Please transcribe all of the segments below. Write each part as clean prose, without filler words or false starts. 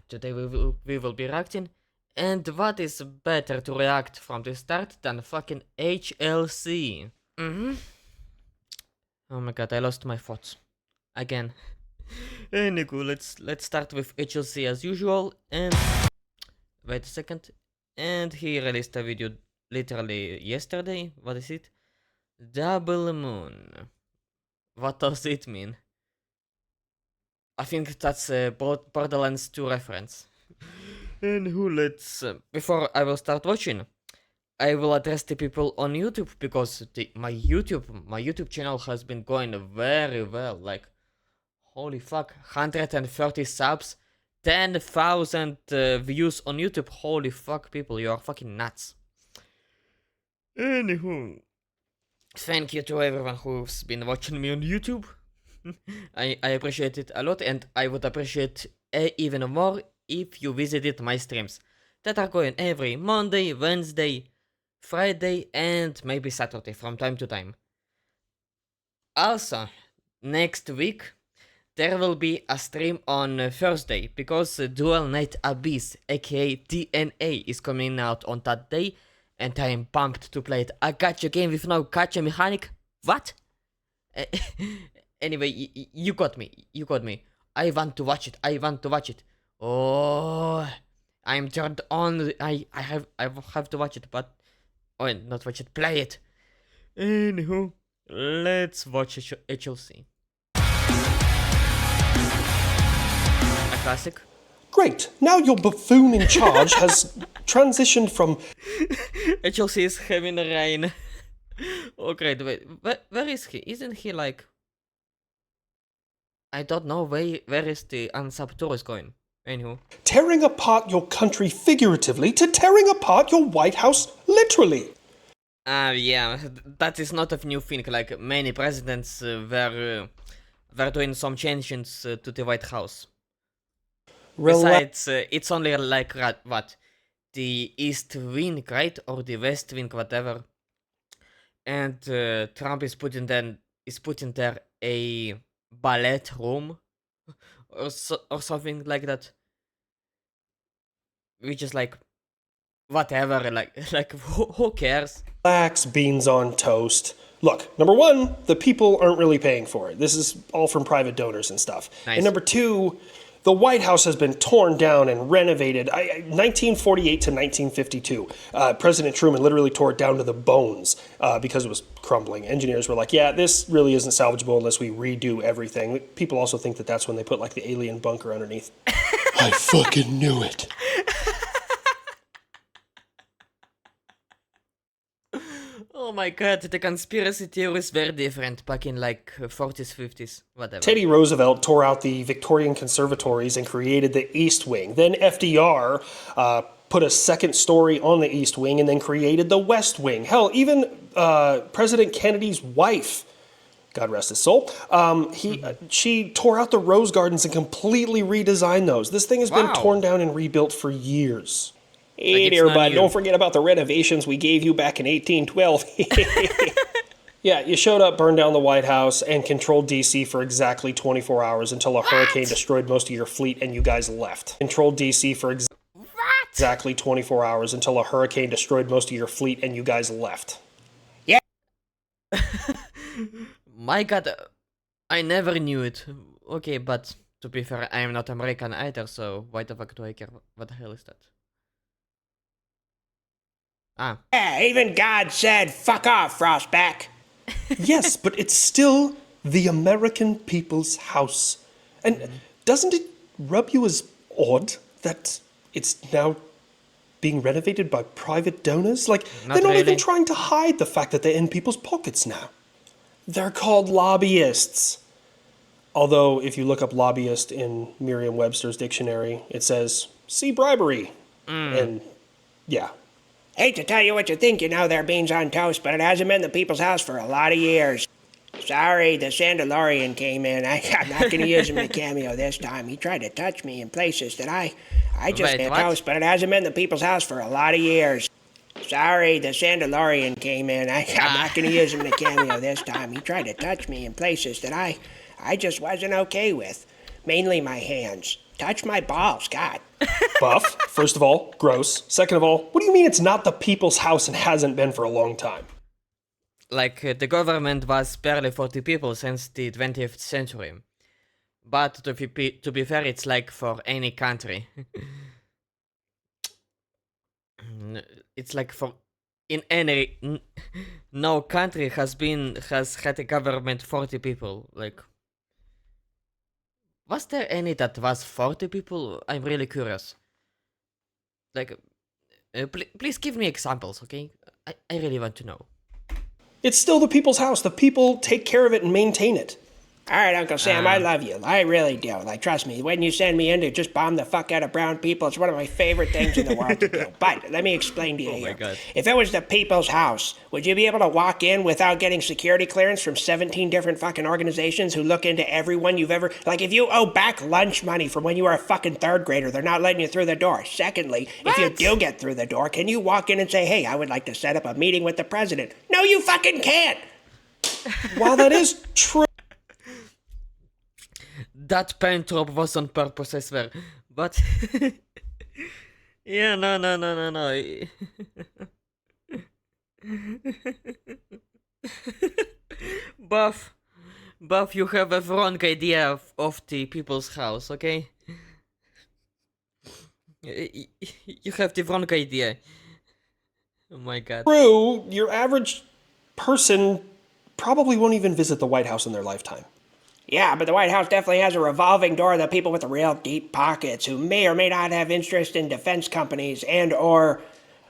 today we will be reacting. And what is better to react from the start than fucking HLC? Oh my god, I lost my thoughts. Again. Anyway, let's start with HLC as usual. And wait a second. And he released a video literally yesterday. What is it? Double Moon. What does it mean? I think that's a Borderlands 2 reference. And before I will start watching, I will address the people on YouTube because my YouTube channel has been going very well. Like, holy fuck, 130 subs, 10,000 views on YouTube. Holy fuck, people, you are fucking nuts. Anywho, thank you to everyone who's been watching me on YouTube. I appreciate it a lot, and I would appreciate even more if you visited my streams that are going every Monday, Wednesday, Friday, and maybe Saturday from time to time. Also, next week there will be a stream on Thursday because Dual Night Abyss, aka DNA, is coming out on that day, and I am pumped to play it. A gacha game with no gacha mechanic? What? Anyway, you got me. I want to watch it. Oh, I'm turned on. I have to watch it, but not watch it, play it. Anywho, let's watch HLC. A classic. Great. Now your buffoon in charge has transitioned from... HLC is having rain. Oh great, wait, where is he? Isn't he like... I don't know where is the unsub tourist going. Anywho. Tearing apart your country figuratively to tearing apart your White House literally. Yeah, that is not a new thing. Like, many presidents were doing some changes to the White House. Besides, it's only like what? The East Wing, right? Or the West Wing, whatever. And Trump is putting there a ballet room or something like that, which is like whatever, like who cares? Relax, beans on toast. Look, number one, the people aren't really paying for it. This is all from private donors and stuff. Nice. And number two, the White House has been torn down and renovated. 1948 to 1952, President Truman literally tore it down to the bones because it was crumbling. Engineers were like, yeah, this really isn't salvageable unless we redo everything. People also think that that's when they put like the alien bunker underneath. I fucking knew it. Oh my god, the conspiracy theories were different back in like 40s, 50s, whatever. Teddy Roosevelt tore out the Victorian conservatories and created the East Wing. Then FDR put a second story on the East Wing and then created the West Wing. Hell, even President Kennedy's wife, God rest his soul, she tore out the Rose Gardens and completely redesigned those. This thing has been torn down and rebuilt for years. Hey there, bud. Don't forget about the renovations we gave you back in 1812. Yeah, you showed up, burned down the White House, and controlled DC for exactly 24 hours until a hurricane destroyed most of your fleet and you guys left. Controlled DC for exactly 24 hours until a hurricane destroyed most of your fleet and you guys left. Yeah. My god, I never knew it. Okay, but to be fair, I am not American either, so why the fuck do I care? What the hell is that? Yeah, even God said, fuck off, Frostback. Yes, but it's still the American people's house. And doesn't it rub you as odd that it's now being renovated by private donors? Like, they're not even trying to hide the fact that they're in people's pockets now. They're called lobbyists. Although, if you look up lobbyist in Merriam-Webster's dictionary, it says, see bribery. And, yeah. Hate to tell you what you think, you know, there, beans on toast, but it hasn't been the people's house for a lot of years. Sorry, the Sandalorian came in. I'm not going to use him in a cameo this time. He tried to touch me in places that I just can't toast, but it hasn't been the people's house for a lot of years. Sorry, the Sandalorian came in. I'm not going to use him in a cameo this time. He tried to touch me in places that I just wasn't okay with. Mainly my hands. Touch my balls, God. Buff, first of all, gross. Second of all, what do you mean it's not the people's house and hasn't been for a long time? Like, the government was barely 40 people since the 20th century. But to be fair, it's like for any country. It's like for in any no country has had a government 40 people. Like, was there any that was 40 people? I'm really curious. Like, please give me examples, okay? I really want to know. It's still the people's house. The people take care of it and maintain it. All right, Uncle Sam, I love you. I really do. Like, trust me, when you send me in to just bomb the fuck out of brown people, it's one of my favorite things in the world to do. But let me explain to you here. God. If it was the people's house, would you be able to walk in without getting security clearance from 17 different fucking organizations who look into everyone you've ever... Like, if you owe back lunch money from when you were a fucking third grader, they're not letting you through the door. Secondly, if you do get through the door, can you walk in and say, hey, I would like to set up a meeting with the president? No, you fucking can't! While that is true, That pen drop was on purpose, I swear. But yeah, no. Buff, you have a wrong idea of the people's house, okay? You have the wrong idea. Oh my god. your average person probably won't even visit the White House in their lifetime. Yeah, but the White House definitely has a revolving door of the people with the real deep pockets who may or may not have interest in defense companies and or...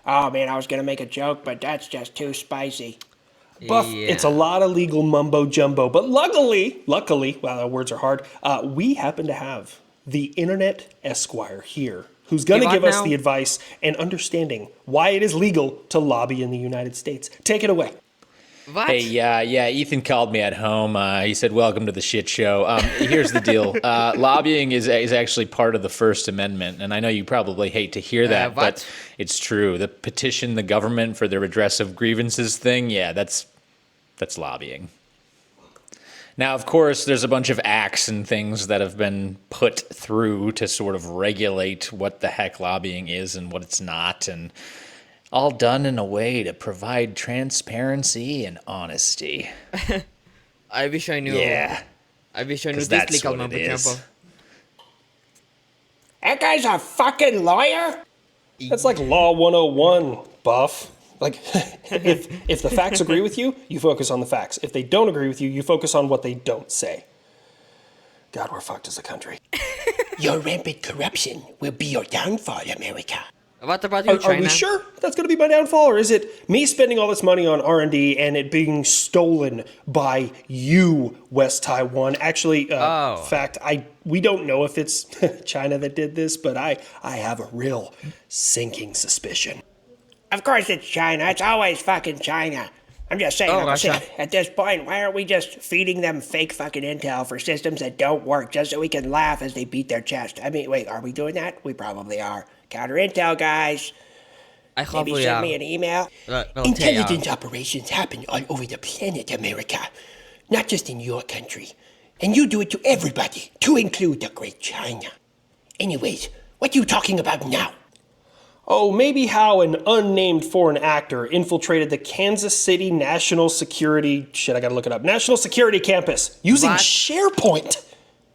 Oh man, I was gonna make a joke, but that's just too spicy. Buff, it's a lot of legal mumbo jumbo, but luckily, wow, the words are hard, we happen to have the Internet Esquire here, who's gonna give us the advice and understanding why it is legal to lobby in the United States. Take it away. What? Hey, yeah, Ethan called me at home. He said, welcome to the shit show. Here's the deal. Lobbying is actually part of the First Amendment, and I know you probably hate to hear that, but it's true. The petition the government for the redress of grievances thing, yeah, that's lobbying. Now, of course, there's a bunch of acts and things that have been put through to sort of regulate what the heck lobbying is and what it's not, and all done in a way to provide transparency and honesty. I wish I knew. Yeah. I wish I knew this That's legal what mumbo it is. jumbo. That guy's a fucking lawyer? That's like Law 101, Buff. Like, if the facts agree with you, you focus on the facts. If they don't agree with you, you focus on what they don't say. God, we're fucked as a country. Your rampant corruption will be your downfall, America. What about you, Are China? we sure that's going to be my downfall, or is it me spending all this money on R&D and it being stolen by you, West Taiwan? Actually, fact, we don't know if it's China that did this, but I have a real sinking suspicion. Of course it's China. It's always fucking China. I'm just saying, Uncle Sam, at this point, why aren't we just feeding them fake fucking intel for systems that don't work just so we can laugh as they beat their chest? I mean, wait, are we doing that? We probably are. Counter intel, guys. I hope Maybe we send are. me an email. Intelligence operations happen all over the planet, America. Not just in your country. And you do it to everybody, to include the great China. Anyways, what are you talking about now? Oh, maybe how an unnamed foreign actor infiltrated the Kansas City National Security... Shit, I gotta look it up. National Security Campus using What? SharePoint.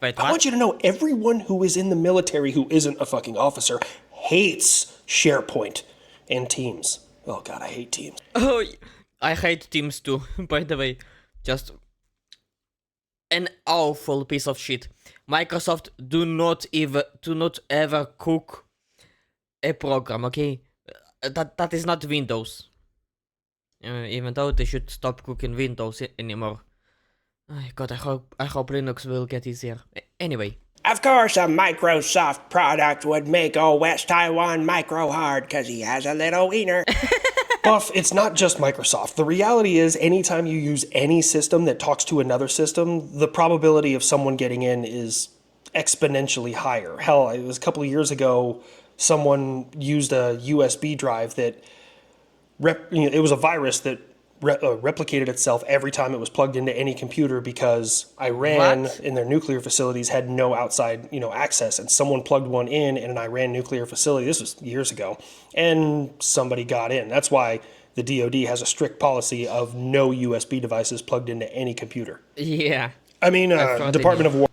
Wait, I what? want you to know everyone who is in the military who isn't a fucking officer hates SharePoint and Teams. Oh god, I hate Teams. Oh, I hate Teams too, by the way. Just an awful piece of shit. Microsoft do not ever cook a program, okay? That is not Windows. Even though they should stop cooking Windows anymore. Oh, God, I hope Linux will get easier. Anyway. Of course, a Microsoft product would make old West Taiwan micro hard because he has a little wiener. Buff, it's not just Microsoft. The reality is, anytime you use any system that talks to another system, the probability of someone getting in is exponentially higher. Hell, it was a couple of years ago, someone used a USB drive that, it was a virus that replicated itself every time it was plugged into any computer because Iran What? in their nuclear facilities had no outside, access, and someone plugged one in an Iran nuclear facility. This was years ago, and somebody got in. That's why the DoD has a strict policy of no USB devices plugged into any computer. Yeah, I mean, I thought they Department of knew. War.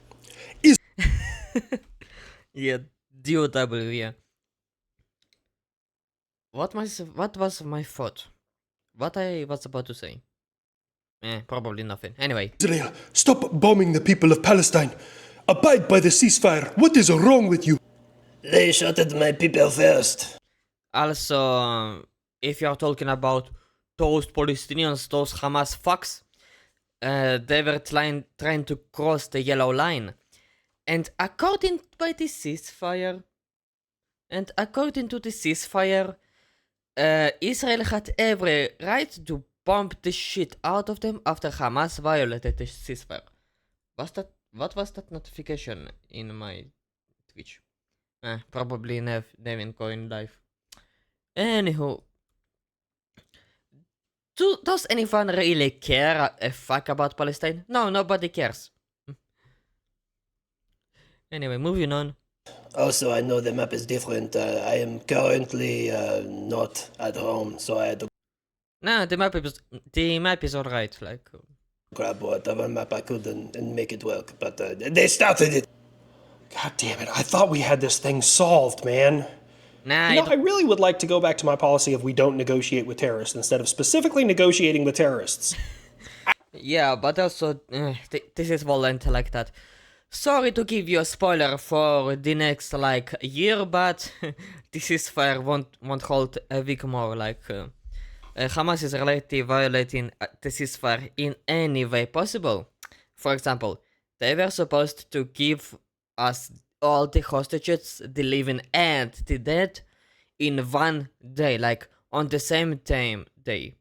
Yeah, DOW, yeah. What was my thought? What I was about to say? Probably nothing. Anyway. Israel, stop bombing the people of Palestine. Abide by the ceasefire. What is wrong with you? They shot at my people first. Also, if you're talking about those Palestinians, those Hamas fucks, they were trying to cross the yellow line. And according to the ceasefire, Israel had every right to bomb the shit out of them after Hamas violated the ceasefire. What was that notification in my Twitch? Probably Nevin going live. Anywho, does anyone really care a fuck about Palestine? No, nobody cares. Anyway, moving on. Also, I know the map is different. I am currently not at home, so I had to No, the map is alright. Like, grab whatever map I could and make it work. But they started it. God damn it! I thought we had this thing solved, man. nah, I really would like to go back to my policy of we don't negotiate with terrorists instead of specifically negotiating with terrorists. yeah, but also this is violent like that. Sorry to give you a spoiler for the next like year, but this ceasefire won't hold a week more. Like Hamas is relatively violating the ceasefire in any way possible. For example, they were supposed to give us all the hostages, the living and the dead, in one day, like on the same day.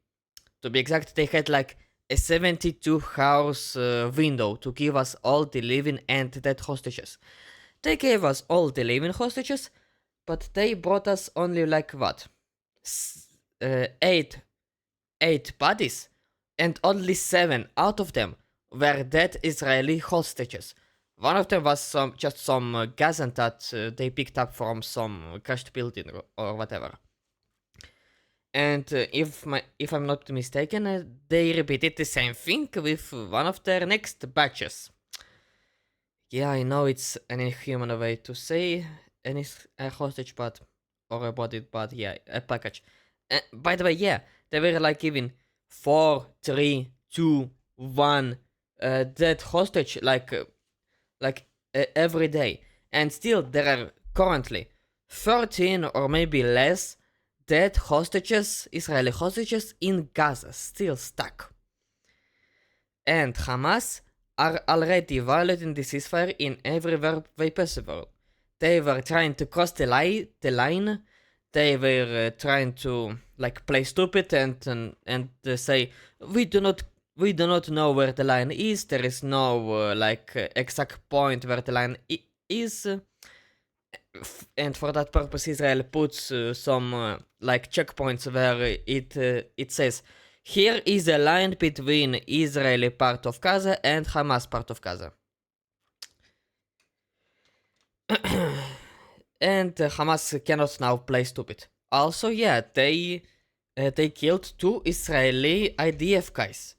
To be exact, they had like a 72 hours window to give us all the living and dead hostages. They gave us all the living hostages, but they brought us only like what? Eight bodies, and only 7 out of them were dead Israeli hostages. One of them was some Gazan that they picked up from some crashed building or whatever. And if I'm not mistaken, they repeated the same thing with one of their next batches. Yeah, I know it's an inhuman way to say a hostage, but or a body, but yeah, a package. By the way, yeah, they were like giving 4, 3, 2, 1 dead hostage like every day, and still there are currently 13 or maybe less dead hostages, Israeli hostages in Gaza, still stuck. And Hamas are already violating the ceasefire in every way possible. They were trying to cross the line. They were trying to like play stupid and say we do not know where the line is. There is no exact point where the line is. And for that purpose, Israel puts some like checkpoints where it says here is a line between Israeli part of Gaza and Hamas part of Gaza. And Hamas cannot now play stupid. Also, yeah, they killed 2 Israeli IDF guys,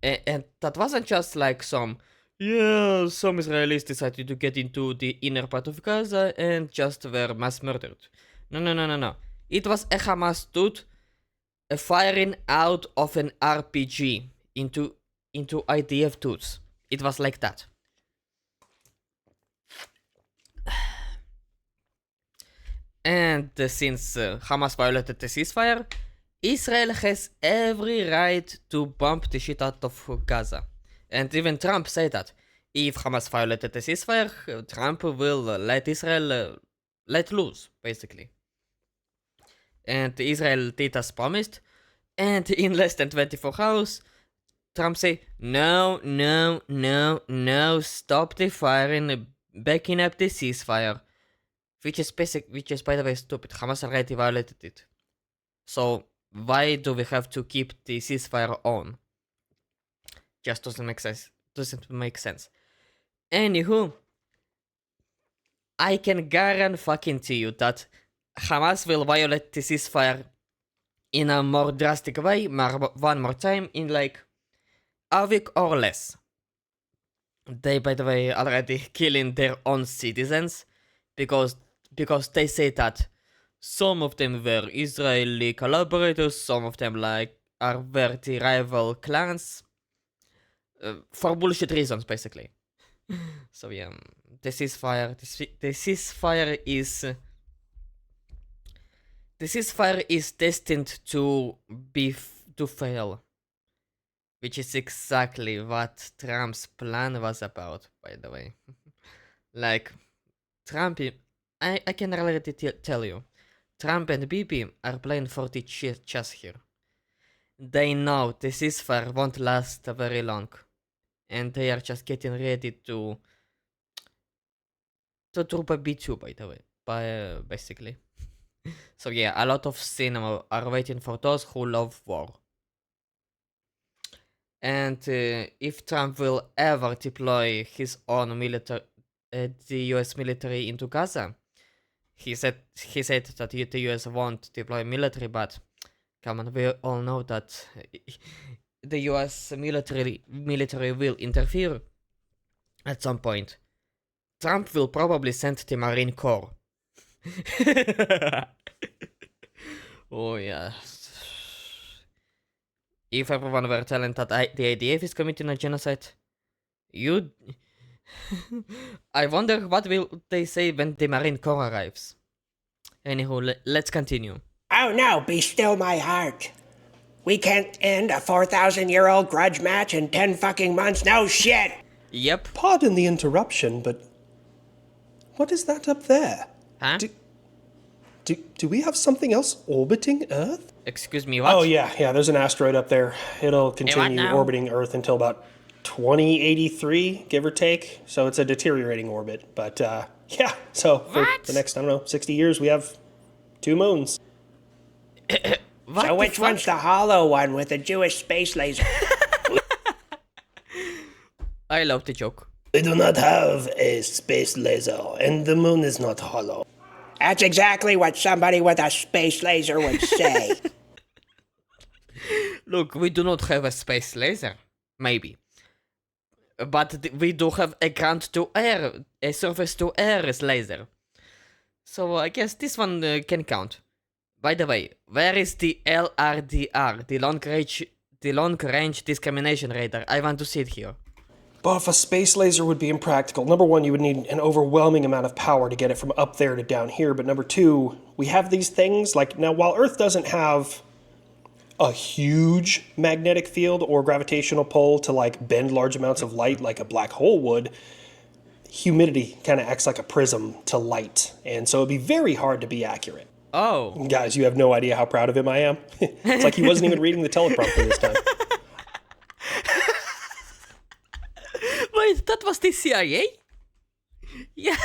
and that wasn't just like some Israelis decided to get into the inner part of Gaza and just were mass murdered. No. It was a Hamas dude firing out of an RPG into IDF dudes. It was like that. And since Hamas violated the ceasefire, Israel has every right to bomb the shit out of Gaza. And even Trump said that. If Hamas violated the ceasefire, Trump will let Israel let loose, basically. And Israel did as promised. And in less than 24 hours, Trump say, no, stop the firing, backing up the ceasefire. Which is by the way stupid. Hamas already violated it. So why do we have to keep the ceasefire on? Just doesn't make sense. Anywho, I can guarantee you that Hamas will violate the ceasefire in a more drastic way, one more time, in like a week or less. They, by the way, already killing their own citizens because they say that some of them were Israeli collaborators, some of them were the rival clans, for bullshit reasons, basically. So yeah, the ceasefire is destined to fail, which is exactly what Trump's plan was about, by the way. Like, Trump, I can already tell you, Trump and Bibi are playing for the chess here. They know the ceasefire won't last very long, and they are just getting ready to drop a B2, by the way, basically. So yeah, a lot of cinema are waiting for those who love war. And if Trump will ever deploy his own military, the US military into Gaza, he said that the US won't deploy military, but come on, we all know that the US military will interfere at some point. Trump will probably send the Marine Corps. Oh yeah. If everyone were telling that the IDF is committing a genocide, I wonder what will they say when the Marine Corps arrives. Anywho, let's continue. Oh no, be still my heart. We can't end a 4,000-year-old grudge match in 10 fucking months? No shit! Yep. Pardon the interruption, but what is that up there? Huh? Do we have something else orbiting Earth? Excuse me, what? Oh yeah, there's an asteroid up there. It'll continue orbiting Earth until about 2083, give or take. So it's a deteriorating orbit. But yeah, so for the next, 60 years, we have 2 moons. So which one's the hollow one with the Jewish space laser? I love the joke. We do not have a space laser, and the moon is not hollow. That's exactly what somebody with a space laser would say. Look, we do not have a space laser. Maybe. But we do have a ground-to-air, a surface-to-air laser. So I guess this one can count. By the way, where is the LRDR, the long-range discrimination radar? I want to see it here. But if a space laser would be impractical, number one, you would need an overwhelming amount of power to get it from up there to down here. But number two, we have these things, like, now while Earth doesn't have a huge magnetic field or gravitational pull to like bend large amounts of light like a black hole would, humidity kind of acts like a prism to light. And so it'd be very hard to be accurate. Oh. Guys, you have no idea how proud of him I am. It's like he wasn't even reading the teleprompter this time. Wait, that was the CIA? Yeah.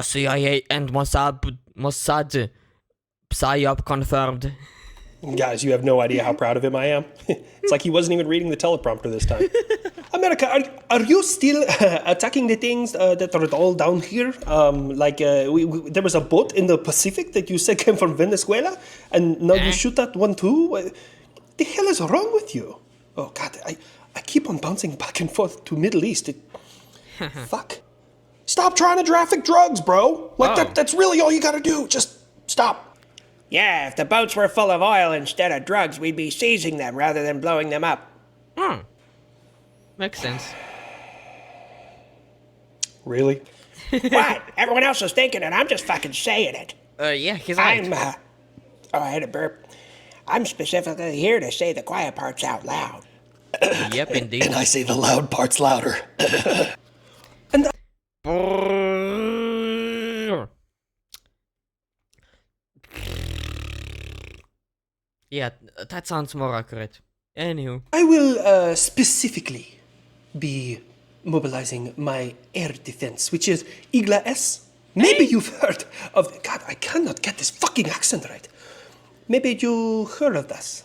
CIA and Mossad PSYOP confirmed. Guys, you have no idea how proud of him I am. It's like he wasn't even reading the teleprompter this time. America, are you still attacking the things that are all down here? There was a boat in the Pacific that you said came from Venezuela, and now you shoot that one too? What the hell is wrong with you? Oh, God, I keep on bouncing back and forth to Middle East. Fuck. Stop trying to traffic drugs, bro. That's really all you gotta do. Just stop. Yeah, if the boats were full of oil instead of drugs, we'd be seizing them rather than blowing them up. Makes sense. Really? What? Everyone else is thinking it. I'm just fucking saying it. Yeah, he's right. I had a burp. I'm specifically here to say the quiet parts out loud. Yep, indeed. And I say the loud parts louder. Yeah, that sounds more accurate. Anywho. I will specifically be mobilizing my air defense, which is Igla S. Maybe you've heard of... God, I cannot get this fucking accent right. Maybe you heard of this.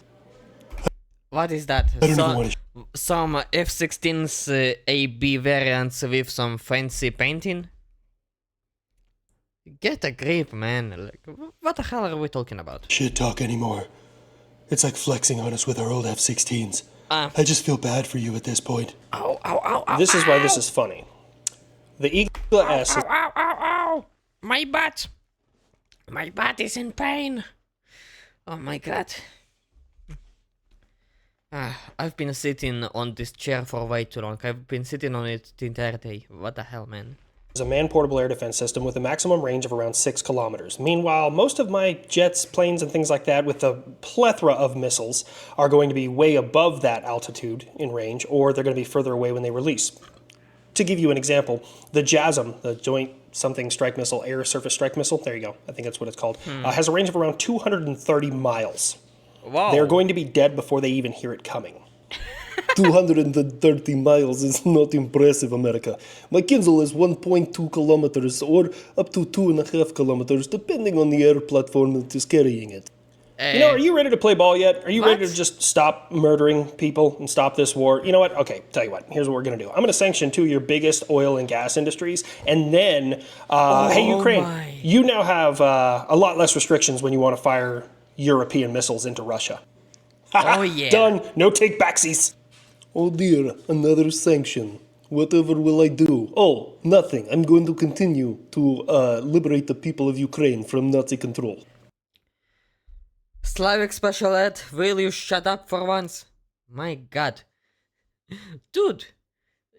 What is that? I don't even want to. Some F-16's AB variants with some fancy painting? Get a grip, man. Like, what the hell are we talking about? Shit talk anymore. It's like flexing on us with our old F-16s. I just feel bad for you at this point. Ow, ow, ow, ow, This is why this is funny. The Igla S is... ow, ow, ow! My butt! My butt is in pain! Oh my god. I've been sitting on this chair for way too long. I've been sitting on it the entire day. What the hell, man? a man-portable air defense system with a maximum range of around 6 kilometers. Meanwhile, most of my jets, planes, and things like that with a plethora of missiles are going to be way above that altitude in range, or they're going to be further away when they release. To give you an example, the JASM, the Joint Something Strike Missile, Air Surface Strike Missile, there you go, I think that's what it's called, has a range of around 230 miles. Wow. They're going to be dead before they even hear it coming. 230 miles is not impressive, America. My Kindle is 1.2 kilometers or up to 2.5 kilometers, depending on the air platform that is carrying it. You know, are you ready to play ball yet? Are you ready What? to just stop murdering people and stop this war? You know what? Okay, tell you what. Here's what we're going to do. I'm going to sanction 2 of your biggest oil and gas industries. And then, hey, Ukraine, my. you now have a lot less restrictions when you want to fire European missiles into Russia. Oh, yeah. Done. No take backsies. Oh dear, another sanction. Whatever will I do? Oh, nothing. I'm going to continue to liberate the people of Ukraine from Nazi control. Slavic Special Ed, will you shut up for once? My god. Dude,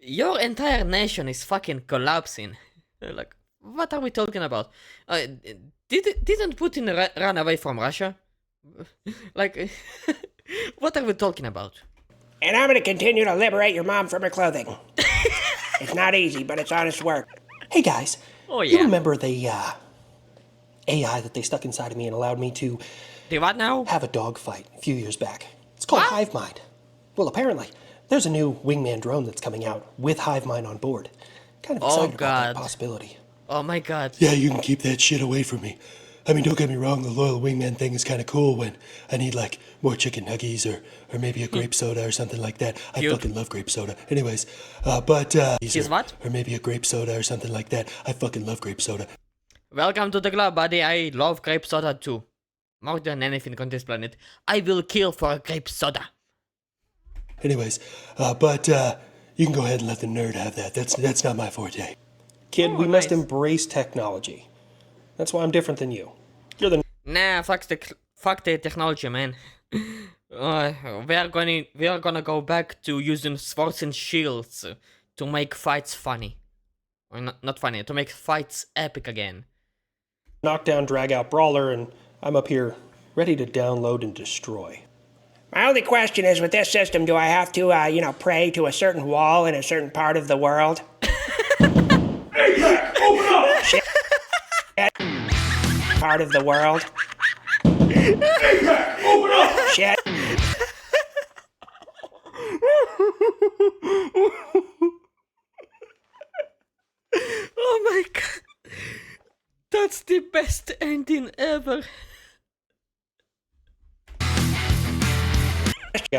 your entire nation is fucking collapsing. Like, what are we talking about? Didn't Putin run away from Russia? Like, what are we talking about? And I'm gonna continue to liberate your mom from her clothing. It's not easy, but it's honest work. Hey, guys. Oh, You yeah. remember the AI that they stuck inside of me and allowed me to The what now? have a dogfight a few years back? It's called Hive Mind. Well, apparently, there's a new wingman drone that's coming out with Hive Mind on board. Kind of excited about that God. possibility. Oh my god. Yeah, you can keep that shit away from me. I mean, don't get me wrong, the loyal wingman thing is kind of cool when I need, like, more chicken nuggies or maybe a grape soda or something like that. I Cute. fucking love grape soda. Anyways, but... Is what? Or maybe a grape soda or something like that. I fucking love grape soda. Welcome to the club, buddy. I love grape soda too. More than anything on this planet. I will kill for a grape soda. Anyways, but you can go ahead and let the nerd have that. That's not my forte. Kid, Oh, we must nice. embrace technology. That's why I'm different than you. You're the Nah, fuck the technology, man. We are gonna go back to using swords and shields to make fights funny. Or not funny, to make fights epic again. knockdown, drag-out brawler, and I'm up here ready to download and destroy. My only question is, with this system, do I have to, pray to a certain wall in a certain part of the world? Shit. Part of the world. Shit. Oh my god. That's the best ending ever.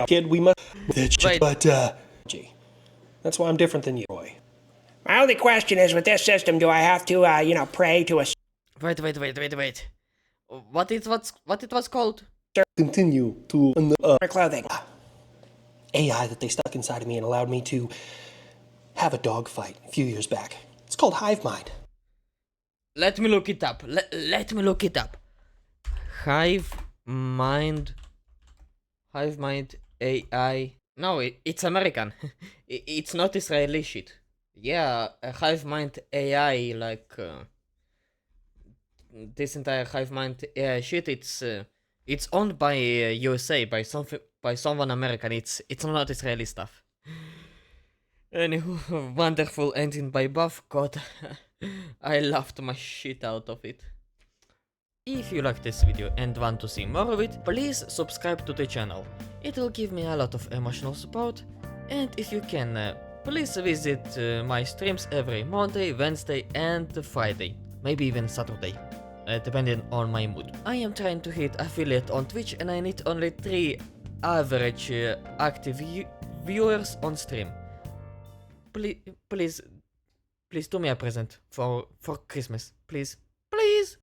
Kid, we must... That shit, Wait. but That's why I'm different than you, Roy. My only question is, with this system, do I have to, pray to a Wait. What it was called? continue to... clothing? AI that they stuck inside of me and allowed me to have a dogfight a few years back. It's called Hive Mind. Let me look it up. Let me look it up. Hive Mind AI. No, it's American. It's not Israeli shit. Yeah, Hive Mind AI, like this entire Hive Mind AI shit. It's owned by USA, by someone American. It's not Israeli stuff. Anywho, wonderful ending by Buff. God, I laughed my shit out of it. If you like this video and want to see more of it, please subscribe to the channel. It will give me a lot of emotional support, and if you can please visit my streams every Monday, Wednesday and Friday, maybe even Saturday, depending on my mood. I am trying to hit affiliate on Twitch and I need only 3 average active viewers on stream. Please do me a present for Christmas, please.